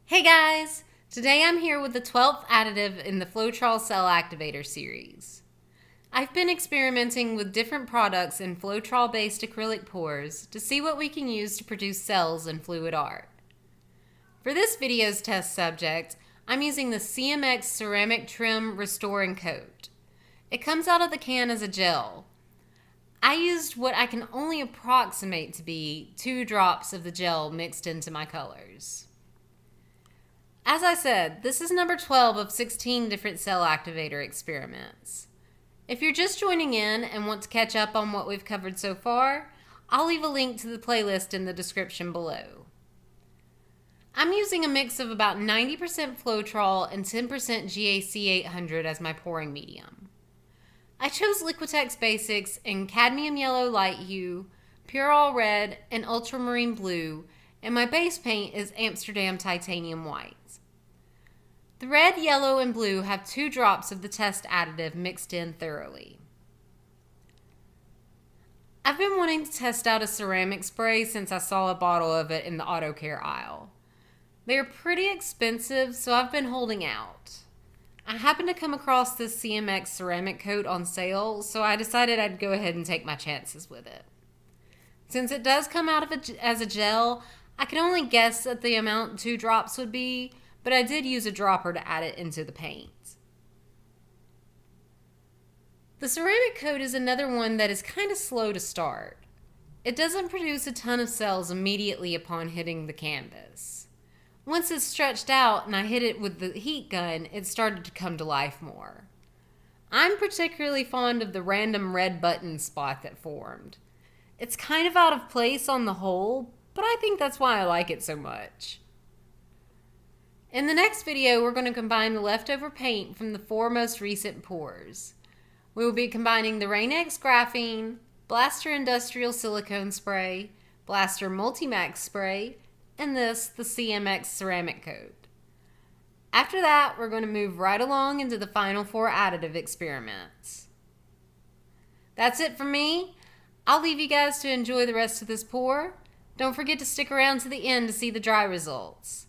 Hey guys! Today I'm here with the 12th additive in the Floetrol Cell Activator series. I've been experimenting with different products in Floetrol-based acrylic pours to see what we can use to produce cells in fluid art. For this video's test subject, I'm using the CMX Ceramic Trim Restore and Coat. It comes out of the can as a gel. I used what I can only approximate to be 2 drops of the gel mixed into my colors. As I said, this is number 12 of 16 different cell activator experiments. If you're just joining in and want to catch up on what we've covered so far, I'll leave a link to the playlist in the description below. I'm using a mix of about 90% Floetrol and 10% GAC 800 as my pouring medium. I chose Liquitex Basics in Cadmium Yellow Light Hue, Pyrrole Red, and Ultramarine Blue, and my base paint is Amsterdam Titanium White. The red, yellow, and blue have 2 drops of the test additive mixed in thoroughly. I've been wanting to test out a ceramic spray since I saw a bottle of it in the auto care aisle. They are pretty expensive, so I've been holding out. I happened to come across this CMX ceramic coat on sale, so I decided I'd go ahead and take my chances with it. Since it does come out as a gel, I can only guess at the amount 2 drops would be, but I did use a dropper to add it into the paint. The ceramic coat is another one that is kind of slow to start. It doesn't produce a ton of cells immediately upon hitting the canvas. Once it's stretched out and I hit it with the heat gun, it started to come to life more. I'm particularly fond of the random red button spot that formed. It's kind of out of place on the whole, but I think that's why I like it so much. In the next video, we're going to combine the leftover paint from the 4 most recent pours. We will be combining the Rain-X Graphene, Blaster Industrial Silicone Spray, Blaster Multimax Spray, and the CMX Ceramic Coat. After that, we're going to move right along into the final 4 additive experiments. That's it from me. I'll leave you guys to enjoy the rest of this pour. Don't forget to stick around to the end to see the dry results.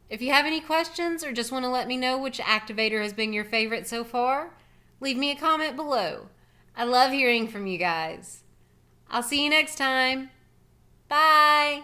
If you have any questions or just want to let me know which activator has been your favorite so far, leave me a comment below. I love hearing from you guys. I'll see you next time. Bye!